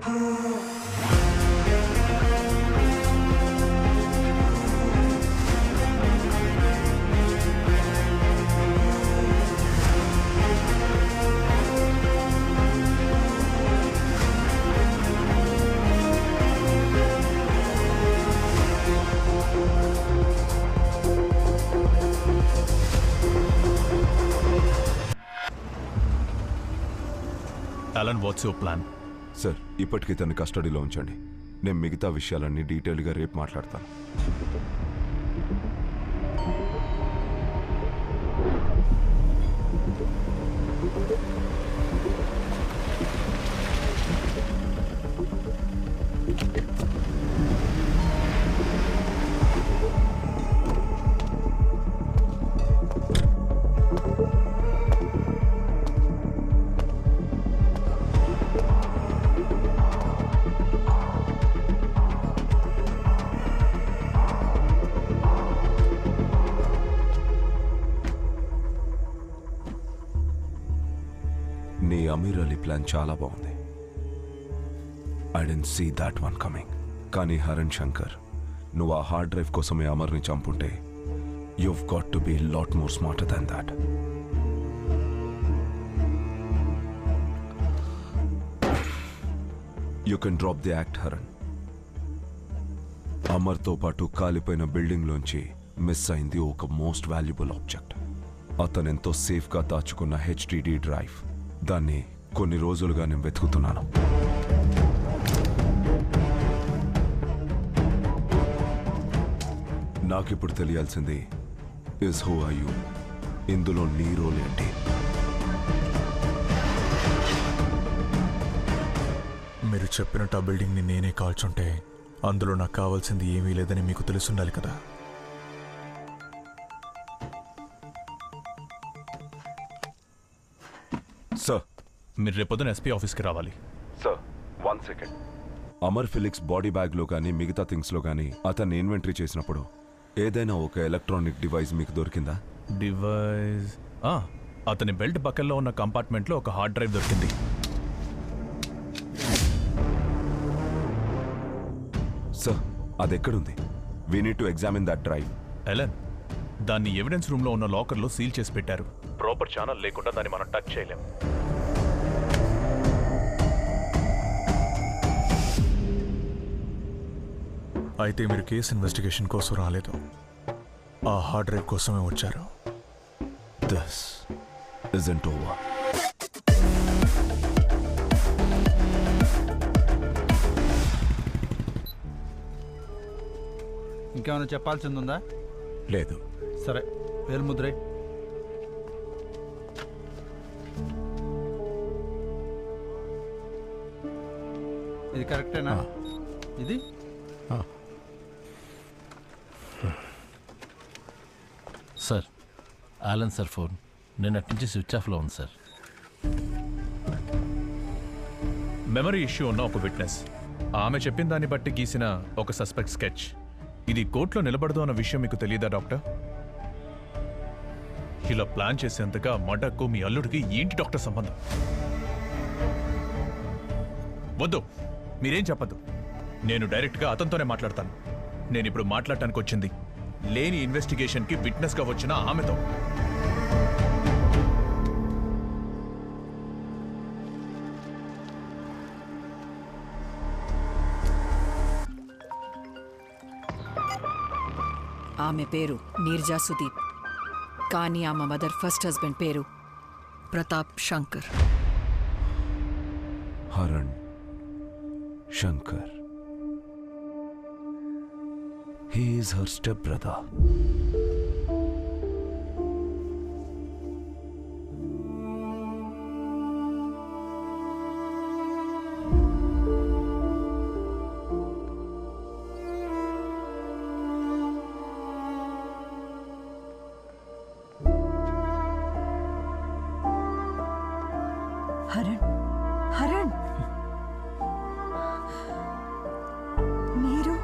Alan, what's your plan? Sir, ఇప్పటికీ తన కస్టడీలో ఉంచండి. నేను మిగతా విషయాలన్నీ డీటెయిల్గా రేపు మాట్లాడతాను. నీ అమీర్ అలీ ప్లాన్ చాలా బాగుంది. I didn't see that one coming. కానీ హరణ్ శంకర్, నువ్వు ఆ హార్డ్ డ్రైవ్ కోసమే అమర్ని చంపుంటే you've got to be a lot more smarter than that. You can drop the act, Haran. అమర్తో పాటు కాలిపోయిన బిల్డింగ్లోంచి మిస్ అయింది ఒక మోస్ట్ వాల్యుబుల్ ఆబ్జెక్ట్. అతనెంతో సేఫ్గా దాచుకున్న HDD డ్రైవ్. దాన్ని కొన్ని రోజులుగా నేను వెతుకుతున్నాను. నాకిప్పుడు తెలియాల్సింది ఇస్ హూ ఆర్ యూ, ఇందులో నీ రోల్ ఏంటి? మీరు చెప్పినట్టు ఆ బిల్డింగ్ని నేనే కాల్చుంటే అందులో నాకు కావాల్సింది ఏమీ లేదని మీకు తెలుసుండాలి కదా. సార్, మీరు రేపొద్దున ఎస్పీ ఆఫీస్కి రావాలి. Sir, 1 second. Amar Felix body బ్యాగ్లో కానీ మిగతా థింగ్స్లో కానీ అతన్ని ఇన్వెంటరీ చేసినప్పుడు ఏదైనా ఒక ఎలక్ట్రానిక్ డివైస్ మీకు దొరికిందా? డివైస్ అతని బెల్ట్ బకెల్లో ఉన్న కంపార్ట్మెంట్లో ఒక హార్డ్ డ్రైవ్ దొరికింది. సార్, అది ఎక్కడుంది? We need to examine that drive. Elon, దాన్ని ఎవిడెన్స్ రూమ్లో ఉన్న లాకర్లో సీల్ చేసి పెట్టారు. ప్రాపర్ ఛానల్ లేకుండా దాన్ని మనం టచ్ చేయలేం. అయితే మీరు కేసు ఇన్వెస్టిగేషన్ కోసం రాలేదు, ఆ హార్డ్ డ్రైవ్ కోసమే వచ్చారు. This isn't over. ఇంకేమైనా చెప్పాల్సింది ఉందా? లేదు. సరే, వేలుముద్రై. ఇది కరెక్టేనా? ఇది సార్, ఆలన్ సార్ ఫోన్ నిన్నటి నుంచి స్విచ్ ఆఫ్లో ఉంది సార్. మెమరీ ఇష్యూ ఉన్న ఒక విట్నెస్, ఆమె చెప్పిన దాన్ని బట్టి గీసిన ఒక సస్పెక్ట్ స్కెచ్. ఇది కోర్టులో నిలబడదు అన్న విషయం మీకు తెలియదా డాక్టర్? ఇలా ప్లాన్ చేసేంతగా మర్డర్కు మీ అల్లుడికి ఏంటి డాక్టర్ సంబంధం? వద్దు, మీరేం చెప్పద్దు. నేను డైరెక్ట్గా అతనితోనే మాట్లాడతాను. నేను ఇప్పుడు మాట్లాడటానికి వచ్చింది లేని ఇన్వెస్టిగేషన్కి విట్నెస్గా వచ్చిన ఆమెతో. ఆమె పేరు నీర్జా సుదీప్, కానీ ఆమె మదర్ ఫస్ట్ హస్బెండ్ పేరు Pratap Shankar. Haran Shankar. He is her stepbrother. Haran, Haran, మీరు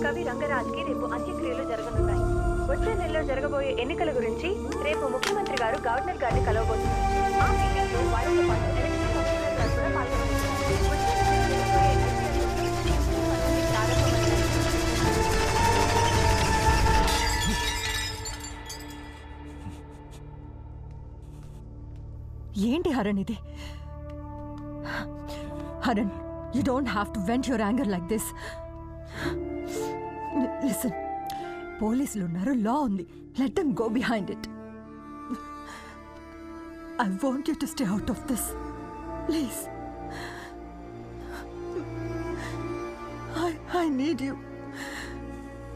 కవి రంగరాజ్కి రేపు అంత్యక్రియలు జరగనున్నాయి. వచ్చే నెలలో జరగబోయే ఎన్నికల గురించి రేపు ముఖ్యమంత్రి గారు గవర్నర్ గారిని కలవబోతున్నారు. ఆ మీటింగ్లో వాళ్ళతో పాటు ఎలక్షన్ కమిషనర్ గారు కూడా పాల్గొన్నారు. ఏంటి హరణ్ ఇది? Haran, you don't have to vent your anger like this. Listen, పోలీసులు ఉన్నారు, లా ఉంది. Let them go behind it. I want you to stay out of this. Please. I need you.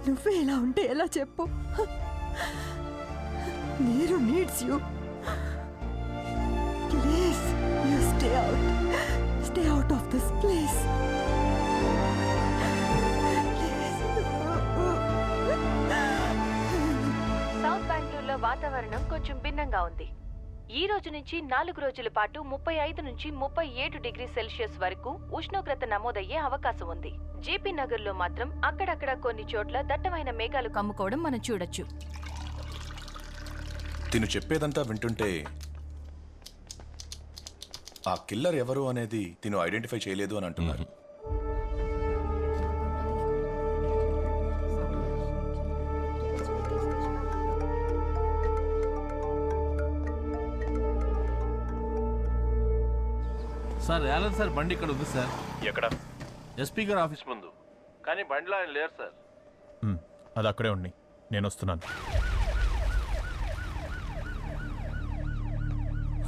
నువ్వే ఇలా ఉంటే ఎలా చెప్పు? నీరు needs you. Please, you stay out. Stay out of this, please. South బెంగళూరులో వాతావరణం కొంచెం భిన్నంగా ఉంది. ఈ రోజు నుంచి 4 రోజుల పాటు 35 నుంచి 37 డిగ్రీ సెల్సియస్ వరకు ఉష్ణోగ్రత నమోదయ్యే అవకాశం ఉంది. జేపీ నగర్లో మాత్రం అక్కడక్కడ కొన్ని చోట్ల దట్టమైన మేఘాలు కమ్ముకోవడం మనం చూడొచ్చు. తిను చెప్పేదంతా వింటుంటే ఆ కిల్లర్ ఎవరు అనేది తిను ఐడెంటిఫై చేయలేదు అని అంటున్నారు. సార్ యాలన్ సార్ బండి ఇక్కడ ఉంది సార్. ఎక్కడ? ఎస్పీ గారి ఆఫీస్ ముందు. కానీ బండిలో ఆయన లేరు సార్. అది అక్కడే ఉండి నేను వస్తున్నాను.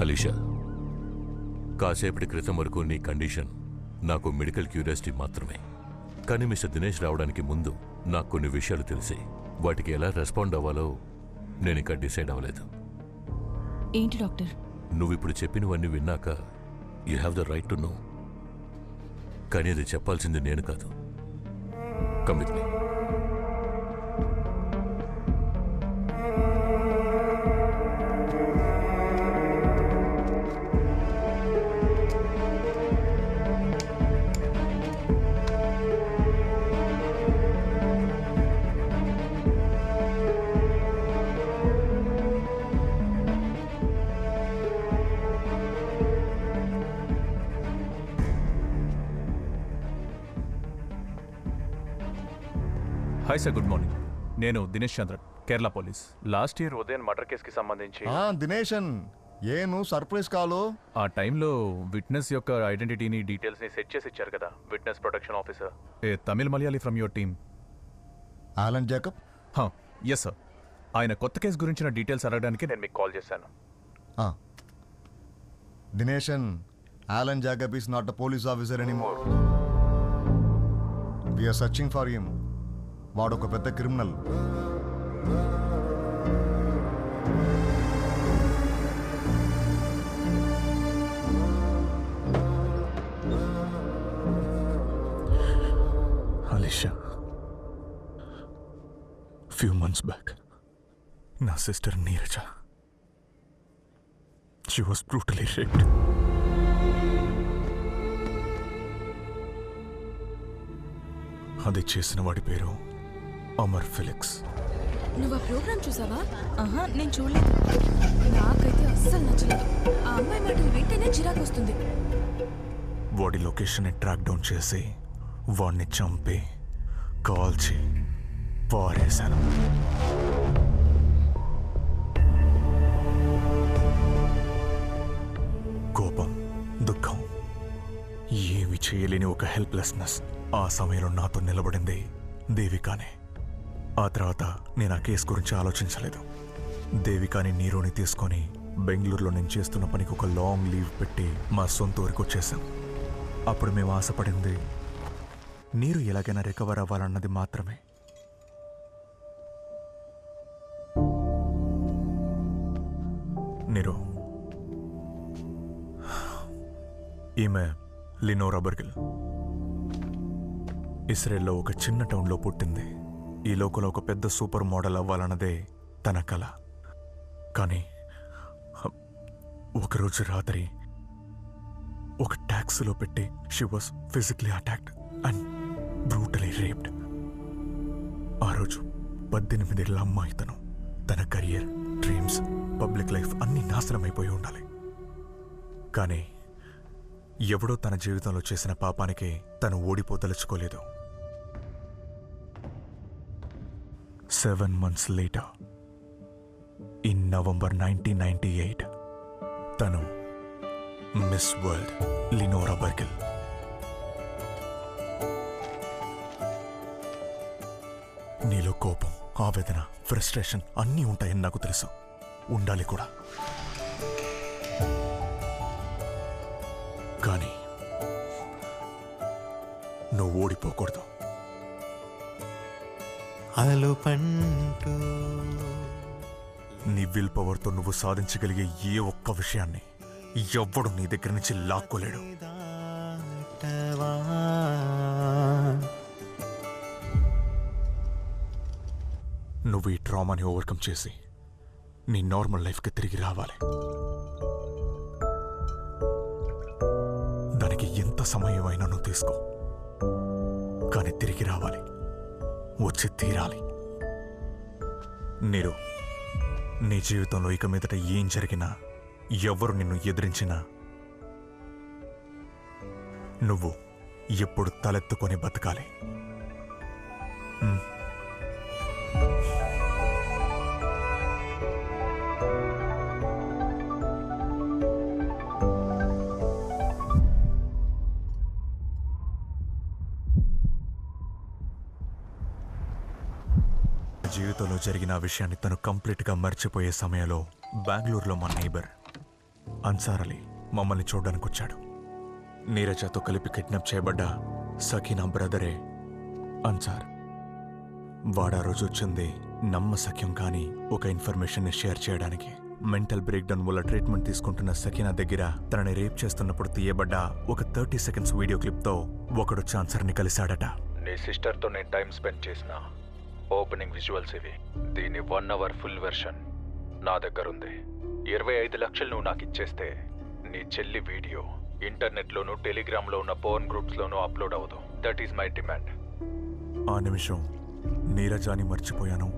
అలీషా, కాసేపటి క్రితం వరకు నీ కండిషన్ నాకు మెడికల్ క్యూరియాసిటీ మాత్రమే. కానీ మిస్టర్ దినేష్ రావడానికి ముందు నాకు కొన్ని విషయాలు తెలిసి వాటికి ఎలా రెస్పాండ్ అవ్వాలో నేను ఇంకా డిసైడ్ అవ్వలేదు. ఏంటి డాక్టర్? నువ్విప్పుడు చెప్పినవన్నీ విన్నాక you have the right to know. కానీ అది చెప్పాల్సింది నేను కాదు. Come with me. Hi sir, good morning. నేను దినేష్ చంద్ర, కేరళ పోలీస్. లాస్ట్ ఇయర్ ఉదయం మర్డర్ కేసుకి సంబంధించి దినేషన్ ఏను సర్ప్రైజ్ కాలు. ఆ టైంలో విట్నెస్ యొక్క ఐడెంటిటీని డీటెయిల్స్ని సెట్ చేసి ఇచ్చారు కదా witness protection officer, a Tamil Malayali from your team. Alan Jacob? Yes sir. ఆయన కొత్త కేసు గురించిన డీటెయిల్స్ అడగడానికి నేను మీకు కాల్ చేశాను. Dineshan, Alan Jacob is not a police officer anymore. We are searching for him. వాడొక పెద్ద criminal. Alisha, few months back నా sister Neeraja, she was brutally raped. అది చేసిన వాడి పేరు అమర్ ఫిలిక్స్. నువ్వు ఆ ప్రోగ్రామ్ చూసావా? నేను చూడలేదు. నాకైతే అస్సలు నచ్చలేదు. ఆ అమ్మాయి మాటలు వింటేనే చిరాకు వస్తుంది. వాడి లొకేషన్ని ట్రాక్ డౌన్ చేసి వాడిని చంపి కాల్చి పారేశాను. కోపం, దుఃఖం, ఏమి చేయలేని ఒక హెల్ప్లెస్నెస్. ఆ సమయంలో నాతో నిలబడింది దేవికానే. ఆ తర్వాత నేను ఆ కేసు గురించి ఆలోచించలేదు. దేవికాని నీరుని తీసుకొని బెంగళూరులో నేను చేస్తున్న పనికి ఒక లాంగ్ లీవ్ పెట్టి మా సొంత ఊరికి వచ్చేసాం. అప్పుడు మేము ఆశపడింది నీరు ఎలాగైనా రికవర్ అవ్వాలన్నది మాత్రమే. నీరు, ఈమె లినోరా బర్గిల్. ఇస్రాయెల్లో ఒక చిన్న టౌన్లో పుట్టింది. ఈ లోకల్ ఒక పెద్ద సూపర్ మోడల్ అవ్వాలన్నదే తన కల. కానీ ఒకరోజు రాత్రి ఒక ట్యాక్సీలో పెట్టి she was physically attacked and brutally raped. రోజు 18 ఏళ్ల అమ్మాయి తన కెరియర్, డ్రీమ్స్, పబ్లిక్ లైఫ్ అన్నీ నాశనమైపోయి ఉండాలి. కానీ ఎవడో తన జీవితంలో చేసిన పాపానికి తను ఓడిపోదలుచుకోలేదు. 7 months later, in November 1998, తను మిస్ వరల్డ్ లినోరా బర్గిల్. నీలో కోపం, ఆవేదన, ఫ్రస్ట్రేషన్ అన్నీ ఉంటాయని నాకు తెలుసు, ఉండాలి కూడా. కానీ నువ్వు ఓడిపోకూడదు. నీ విల్ పవర్తో నువ్వు సాధించగలిగే ఏ ఒక్క విషయాన్ని ఎవ్వడు నీ దగ్గర నుంచి లాక్కోలేడు. నువ్వు ఈ ట్రామాని ఓవర్కమ్ చేసి నీ నార్మల్ లైఫ్కి తిరిగి రావాలి. దానికి ఎంత సమయం అయినా నువ్వు తీసుకో, కానీ తిరిగి రావాలి, వచ్చి తీరాలి. నీరు, నీ జీవితంలో ఇక మీదట ఏం జరిగినా, ఎవరు నిన్ను ఎదిరించినా, నువ్వు ఎప్పుడు తలెత్తుకొని బతకాలి. జీవితంలో జరిగిన ఆ విషయాన్ని తను కంప్లీట్గా మర్చిపోయే సమయంలో బెంగళూరులో మా నైబర్ అన్సార్ అలీ మమ్మల్ని చూడడానికి వచ్చాడు. నీరజతో కలిపి కిడ్నాప్ చేయబడ్డ సకీనా బ్రదరే అన్సార్. వాడా రోజు వచ్చింది నమ్మసక్యం కానీ ఒక ఇన్ఫర్మేషన్ని షేర్ చేయడానికి. మెంటల్ బ్రేక్ డౌన్ వల్ల ట్రీట్మెంట్ తీసుకుంటున్న సకీనా దగ్గర తనని రేప్ చేస్తున్నప్పుడు తీయబడ్డ ఒక 30 seconds వీడియో క్లిప్తో ఒకడు అన్సార్ని కలిశాడట. నీ సిస్టర్తో నేను టైం స్పెండ్ చేసిన ఓపెనింగ్ విజువల్స్ ఇవి. దీని 1 hour ఫుల్ వెర్షన్ నా దగ్గర ఉంది. 25 లక్షలు నువ్వు నాకు ఇచ్చేస్తే నీ చెల్లి వీడియో ఇంటర్నెట్లోనూ, టెలిగ్రామ్లో ఉన్న పోర్న్ గ్రూప్స్లోనూ అప్లోడ్ అవ్వదు. That is my demand. ఆ నిమిషం నీరజాని మర్చిపోయాను,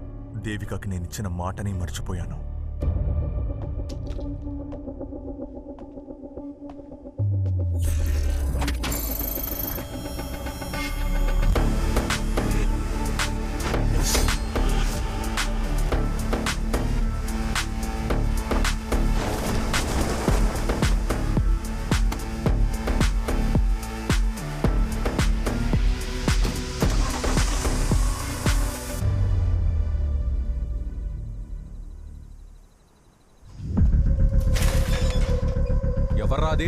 దేవికకి నేను ఇచ్చిన మాటని మర్చిపోయాను. ఎవర్రాది?